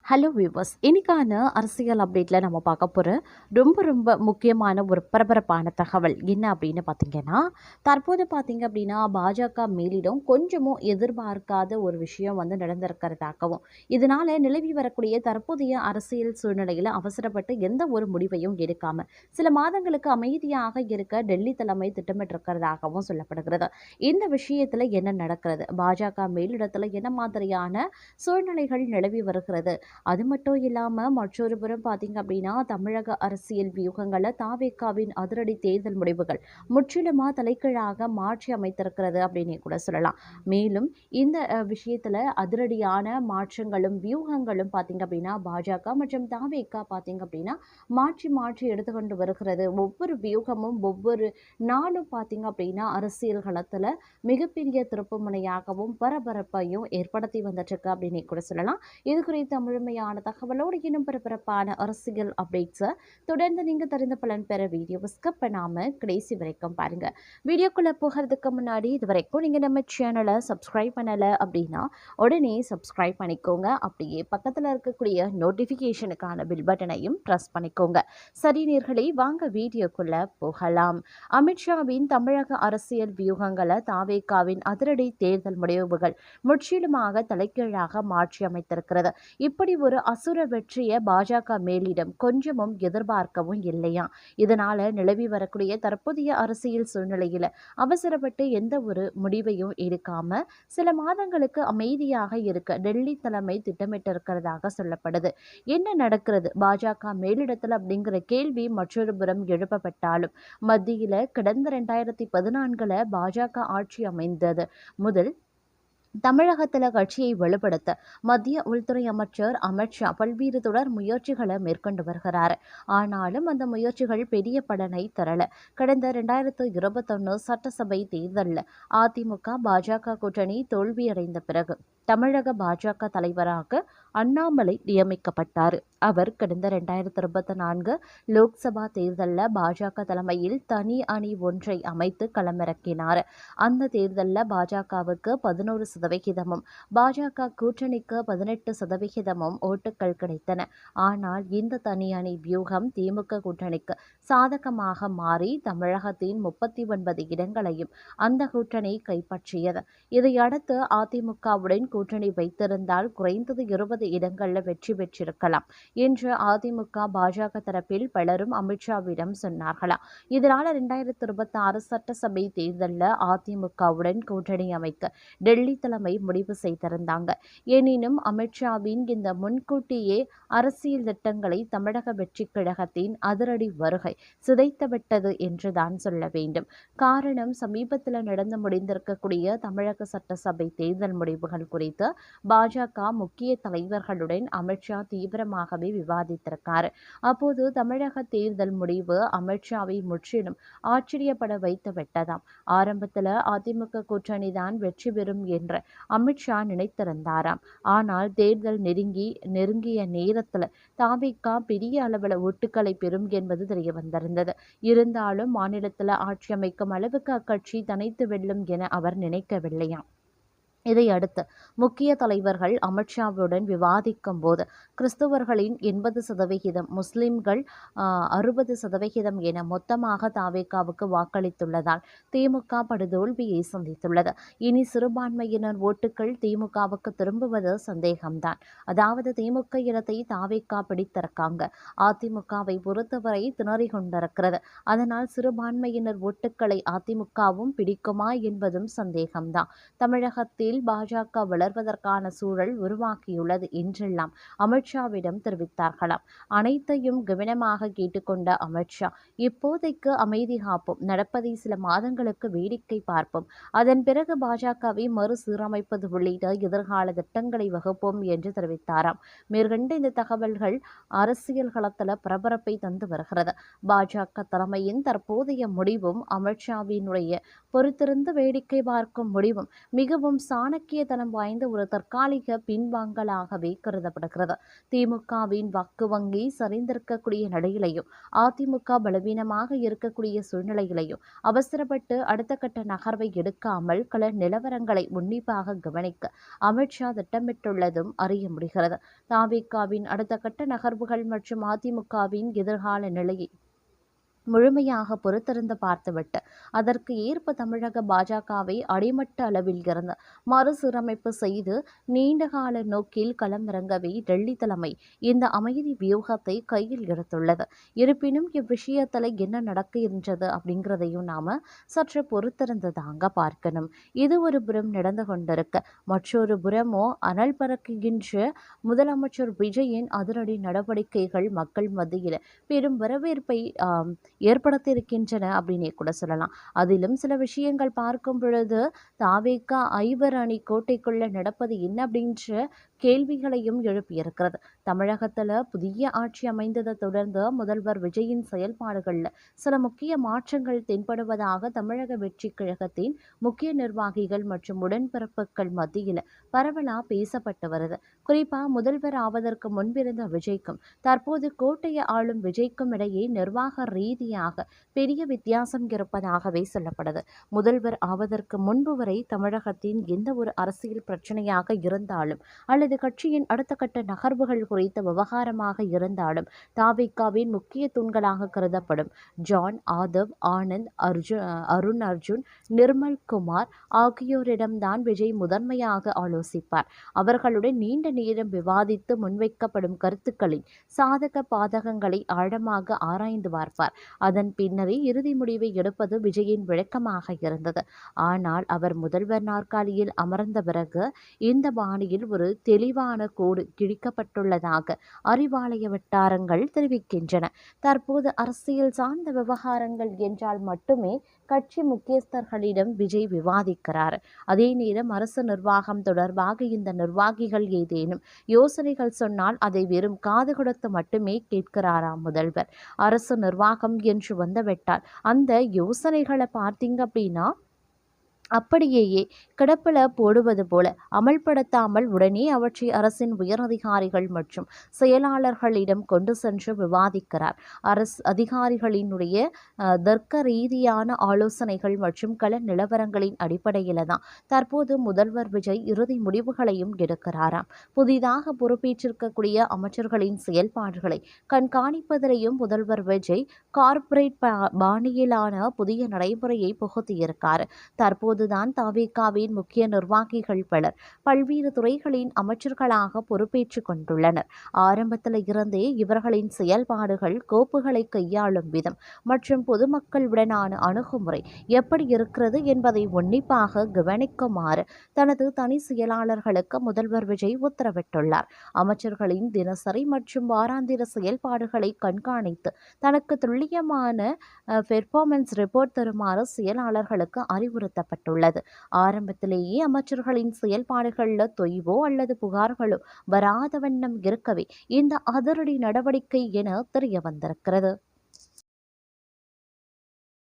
Hello viewers, இன்னைக்கான அரசியல் அப்டேட்டில் நம்ம பார்க்க போகிற ரொம்ப முக்கியமான ஒரு பரபரப்பான தகவல் என்ன அப்படின்னு பார்த்தீங்கன்னா, தற்போது பார்த்தீங்க அப்படின்னா பாஜக மேலிடம் கொஞ்சமும் எதிர்பார்க்காத ஒரு விஷயம் நடந்திருக்கிறதாகவும், இதனால் நிலவி வரக்கூடிய தற்போதைய அரசியல் சூழ்நிலையில் அவசரப்பட்டு எந்த ஒரு முடிவையும் எடுக்காம சில மாதங்களுக்கு அமைதியாக இருக்க டெல்லி தலைமை திட்டமிட்டிருக்கிறதாகவும் சொல்லப்படுகிறது. இந்த விஷயத்தில் என்ன நடக்கிறது, பாஜக மேலிடத்தில் என்ன மாதிரியான சூழ்நிலைகள் நிலவி வருகிறது, அது மட்டும் இல்லாம மற்றொரு புறம் பார்த்தீங்க அப்படின்னா, தமிழக அரசியல் வியூகங்கள தாவேகாவின் அதிரடி தேர்தல் முடிவுகள் முற்றிலுமா தலைகீழாக மாற்றி அமைத்திருக்கிறது அப்படின்னே கூட சொல்லலாம். மேலும் இந்த விஷயத்துல அதிரடியான மாற்றங்களும் வியூகங்களும் பார்த்தீங்க அப்படின்னா, பாஜக மற்றும் தாவேகா பார்த்தீங்க அப்படின்னா மாற்றி எடுத்துக்கொண்டு வருகிறது. ஒவ்வொரு வியூகமும் ஒவ்வொரு நாளும் பார்த்தீங்க அப்படின்னா அரசியல் களத்துல மிகப்பெரிய திருப்புமுனையாகவும் பரபரப்பையும் ஏற்படுத்தி வந்துட்டு இருக்கு அப்படின்னே கூட சொல்லலாம். இது குறித்த முழுமையான தகவலோடு இன்னும் பரபரப்பான அரசியல் அப்டேட்ஸை தொடர்ந்து நீங்க தெரிந்து பலன் பெற வீடியோவை ஸ்கிப் பண்ணாம கடைசி வரைக்கும் பாருங்க. வீடியோக்குள்ள போகிறதுக்கு முன்னாடி இது வரைக்கும் நீங்க நம்ம சேனலை சப்ஸ்கிரைப் பண்ணல அப்படின்னா உடனே சப்ஸ்கிரைப் பண்ணிக்கோங்க. அப்படியே பக்கத்துல இருக்கக்கூடிய நோட்டிபிகேஷனுக்கான பில் பட்டனையும் பிரஸ் பண்ணிக்கோங்க. சரி நேயர்களே, வாங்க வீடியோக்குள்ள போகலாம். அமித்ஷாவின் தமிழக அரசியல் வியூகங்களை தாவேகாவின் அதிரடி தேர்தல் முடிவுகள் முற்றிலுமாக தலைகீழாக மாற்றி அமைத்திருக்கிறது. இப்படி ஒரு அசுர வெற்றியை பாஜக மேலிடம் கொஞ்சமும் எதிர்பார்க்கவும் இல்லையா. இதனால நிலவி வரக்கூடிய தற்போதைய அரசியல் சூழ்நிலையில அவசரப்பட்டு எந்த ஒரு முடிவையும் எடுக்காம சில மாதங்களுக்கு அமைதியாக இருக்க டெல்லி தலைமை திட்டமிட்டிருக்கிறதாக சொல்லப்படுது. என்ன நடக்கிறது பாஜக மேலிடத்தில் அப்படிங்கிற கேள்வி மற்றொரு புறம் எழுப்பப்பட்டாலும், மத்தியில கடந்த 2014 பாஜக ஆட்சி அமைந்தது முதல் தமிழகத்தில் கட்சியை வலுப்படுத்த மத்திய உள்துறை அமைச்சர் அமித்ஷா பல்வேறு தொடர் முயற்சிகளை மேற்கொண்டு வருகிறார். ஆனாலும் அந்த முயற்சிகள் பெரிய பலனை தரல. கடந்த 2021 சட்டசபை தேர்தலில் அதிமுக பாஜக கூட்டணி தோல்வியடைந்த பிறகு தமிழக பாஜக தலைவராக அண்ணாமலை நியமிக்கப்பட்டார். அவர் கடந்த 2024 லோக்சபா தேர்தலில் பாஜக தலைமையில் தனி அணி ஒன்றை அமைத்து களமிறக்கினார். அந்த தேர்தலில் பாஜகவுக்கு 11%, பாஜக கூட்டணிக்கு 18% ஓட்டுகள் கிடைத்தன. ஆனால் இந்த தனி அணி வியூகம் திமுக கூட்டணிக்கு சாதகமாக மாறி தமிழகத்தின் 39 இடங்களையும் அந்த கூட்டணி கைப்பற்றியது. இதையடுத்து அதிமுகவுடன் கூட்டணி வைத்திருந்தால் குறைந்தது 20 இடங்களில் வெற்றி பெற்றிருக்கலாம் என்று அதிமுக பாஜக தரப்பில் பலரும் அமித்ஷாவிடம் சொன்னார்களாம். இதனால 2026 சட்டசபை தேர்தலில் அதிமுகவுடன் கூட்டணி அமைக்க டெல்லி தலைமை முடிவு செய்திருந்தாங்க. எனினும் அமித்ஷாவின் இந்த முன்கூட்டியே அரசியல் திட்டங்களை தமிழக வெற்றி கழகத்தின் அதிரடி வருகை சிதைத்துவிட்டது என்றுதான் சொல்ல வேண்டும். காரணம், சமீபத்தில் நடந்து முடிந்திருக்கக்கூடிய தமிழக சட்டசபை தேர்தல் முடிவுகள் குறித்து பாஜக முக்கிய தலைவர்களுடன் அமித்ஷா தீவிரமாகவே விவாதித்திருக்கார். அப்போது தமிழக தேர்தல் முடிவு அமித்ஷாவை முற்றிலும் ஆச்சரியப்பட வைத்து விட்டதாம். ஆரம்பத்தில் அதிமுக கூட்டணி தான் வெற்றி பெறும் என்று அமித்ஷா நினைத்திருந்தாராம். ஆனால் தேர்தல் நெருங்கிய நேரத்தில் தாவேகா பெரிய அளவில் ஓட்டுகளை பெறும் என்பது தெரிய வந்திருந்தது. இருந்தாலும் மாநிலத்தில் ஆட்சி அமைக்கும் அளவுக்கு அக்கட்சி தனித்து வெல்லும் என அவர் நினைக்கவில்லையாம். இதையடுத்து முக்கிய தலைவர்கள் அமித்ஷாவுடன் விவாதிக்கும் போது கிறிஸ்தவர்களின் 80%, முஸ்லிம்கள் 60% என மொத்தமாக தாவேகாவுக்கு வாக்களித்துள்ளதால் திமுக படுதோல்வியை சந்தித்துள்ளது. இனி சிறுபான்மையினர் ஓட்டுகள் திமுகவுக்கு திரும்புவது சந்தேகம்தான். அதாவது திமுக இடத்தை தாவேகா பிடித்திருக்காங்க. அதிமுகவை பொறுத்தவரை திணறி கொண்டிருக்கிறது. அதனால் சிறுபான்மையினர் ஓட்டுக்களை அதிமுகவும் பிடிக்குமா என்பதும் சந்தேகம்தான். தமிழகத்தில் பாஜக வளர்வதற்கான சூழல் உருவாக்கியுள்ளது என்றெல்லாம் அமித்ஷாவிடம் தெரிவித்தார்களாம். அனைத்தையும் கவனமாக கேட்டுக்கொண்ட அமித்ஷா, இப்போதைக்கு அமைதி காப்போம், நடப்பதை சில மாதங்களுக்கு வேடிக்கை பார்ப்போம், அதன் பிறகு பாஜகவை மறுசீரமைப்பது உள்ளிட்ட எதிர்கால திட்டங்களை வகுப்போம் என்று தெரிவித்தாராம். மேற்கண்ட இந்த தகவல்கள் அரசியல் களத்தில் பரபரப்பை தந்து வருகிறது. பாஜக தலைமையின் தற்போதைய முடிவும் அமித்ஷாவினுடைய பொறுத்திருந்து வேடிக்கை பார்க்கும் முடிவும் மிகவும் சாணக்கியத்தனம் வாய்ந்த ஒரு தற்காலிக பின்வாங்கலாகவே கருதப்படுகிறது. திமுகவின் வாக்கு வங்கி சரிந்திருக்கக்கூடிய நிலையிலையும் அதிமுக பலவீனமாக இருக்கக்கூடிய சூழ்நிலையிலையும் அவசரப்பட்டு அடுத்த கட்ட நகர்வை எடுக்காமல் கள நிலவரங்களை உன்னிப்பாக கவனிக்க அமித்ஷா திட்டமிட்டுள்ளதும் அறிய முடிகிறது. தாவேகாவின் அடுத்த கட்ட நகர்வுகள் மற்றும் அதிமுகவின் எதிர்கால நிலையை முழுமையாக பொறுத்திருந்து பார்த்துவிட்டு அதற்கு ஏற்ப தமிழக பாஜகவை அடிமட்ட அளவில் இருந்து மறுசீரமைப்பு செய்து நீண்டகால நோக்கில் களமிறங்கவே டெல்லி தலைமை இந்த அமைதி வியூகத்தை கையில் எடுத்துள்ளது. இருப்பினும் இவ்விஷயத்தில் என்ன நடக்கின்றது அப்படிங்கிறதையும் நாம சற்று பொறுத்திருந்து தாங்க பார்க்கணும். இது ஒரு புறம் நடந்து கொண்டிருக்க மற்றொரு புறமோ அனல் பறக்குகின்ற முதலமைச்சர் விஜயின் அதிரடி நடவடிக்கைகள் மக்கள் மத்தியில் பெரும் வரவேற்பை ஏற்படுத்தியிருக்கின்றன அப்படின்னே கூட சொல்லலாம். அதிலும் சில விஷயங்கள் பார்க்கும் பொழுது தாவேகா ஐவர் அணி கோட்டைக்குள்ள நடப்பது என்ன அப்படின்ற கேள்விகளையும் எழுப்பியிருக்கிறது. தமிழகத்தில் புதிய ஆட்சி அமைந்ததை தொடர்ந்து முதல்வர் விஜயின் செயல்பாடுகளில் சில முக்கிய மாற்றங்கள் தென்படுவதாக தமிழக வெற்றி கழகத்தின் முக்கிய நிர்வாகிகள் மற்றும் உடன்பிறப்புகள் மத்தியில் பரவலாக பேசப்பட்டு வருது. குறிப்பாக முதல்வர் ஆவதற்கு முன்பிருந்த விஜய்க்கும் தற்போது கோட்டையை ஆளும் விஜய்க்கும் இடையே நிர்வாக ரீதியாக பெரிய வித்தியாசம் இருப்பதாகவே சொல்லப்படுது. முதல்வர் ஆவதற்கு முன்பு வரை தமிழகத்தின் எந்த ஒரு அரசியல் பிரச்சனையாக இருந்தாலும் அல்லது கட்சியின் அடுத்த கட்ட நகர்வுகள் குறித்த விவகாரமாக இருந்தாலும் தாவேகாவின் முக்கிய தூண்களாக கருதப்படும் ஜான், ஆதவ், ஆனந்த், அருண் அர்ஜுன், நிர்மல் குமார் ஆகியோரிடம்தான் விஜய் முதன்மையாக ஆலோசிப்பார். அவர்களுடன் நீண்ட நேரம் விவாதித்து முன்வைக்கப்படும் கருத்துக்களின் சாதக பாதகங்களை ஆழமாக ஆராய்ந்து பார்ப்பார். அதன் பின்னரே இறுதி முடிவை எடுப்பது விஜயின் விளக்கமாக இருந்தது. ஆனால் அவர் முதல்வர் நாற்காலியில் அமர்ந்த பிறகு இந்த பாணியில் ஒரு தெளிவான கோடு கிழிக்கப்பட்டுள்ளதாக அறிவாலய வட்டாரங்கள் தெரிவிக்கின்றன. தற்போது அரசியல் சார்ந்த விவகாரங்கள் என்றால் மட்டுமே கட்சி முக்கியஸ்தர்களிடம் விஜய் விவாதிக்கிறார். அதே நேரம் அரசு நிர்வாகம் தொடர்பாக இந்த நிர்வாகிகள் ஏதேனும் யோசனைகள் சொன்னால் அதை வெறும் காது கொடுத்து மட்டுமே கேட்கிறாராம் முதல்வர். அரசு நிர்வாகம் என்று வந்துவிட்டால் அந்த யோசனைகளை பார்த்தீங்க அப்படின்னா அப்படியேயே கிடப்பில் போடுவது போல அமல்படுத்தாமல் உடனே அவற்றை அரசின் உயரதிகாரிகள் மற்றும் செயலாளர்களிடம் கொண்டு சென்று விவாதிக்கிறார். அரசு அதிகாரிகளினுடைய தர்க்க ரீதியான ஆலோசனைகள் மற்றும் கள நிலவரங்களின் அடிப்படையில் தான் தற்போது முதல்வர் விஜய் இறுதி முடிவுகளையும் எடுக்கிறாராம். புதிதாக பொறுப்பேற்றிருக்கக்கூடிய அமைச்சர்களின் செயல்பாடுகளை கண்காணிப்பதிலையும் முதல்வர் விஜய் கார்ப்பரேட் பாணியிலான புதிய நடைமுறையை புகுத்தியிருக்கார். தற்போதுதான் தாவேகாவின் முக்கிய நிர்வாகிகள் பலர் பல்வேறு துறைகளின் அமைச்சர்களாக பொறுப்பேற்றுக் கொண்டுள்ளனர். ஆரம்பத்தில் இருந்தே இவர்களின் செயல்பாடுகள், கோப்புகளை கையாளும் விதம் மற்றும் பொதுமக்களுடனான அணுகுமுறை எப்படி இருக்கிறது என்பதை உன்னிப்பாக கவனிக்குமாறு தனது தனி செயலாளர்களுக்கு முதல்வர் விஜய் உத்தரவிட்டுள்ளார். அமைச்சர்களின் தினசரி மற்றும் வாராந்திர செயல்பாடுகளை கண்காணித்து தனக்கு துல்லியமான பெர்ஃபார்மன்ஸ் ரிப்போர்ட் தருமாறு செயலாளர்களுக்கு அறிவுறுத்தப்பட்டுள்ளது. ஆரம்பத்திலேயே அமைச்சர்களின் செயல்பாடுகளில் தொய்வோ அல்லது புகார்களோ வராத வண்ணம் இருக்கவே இந்த அதிரடி நடவடிக்கை என தெரிய வந்திருக்கிறது.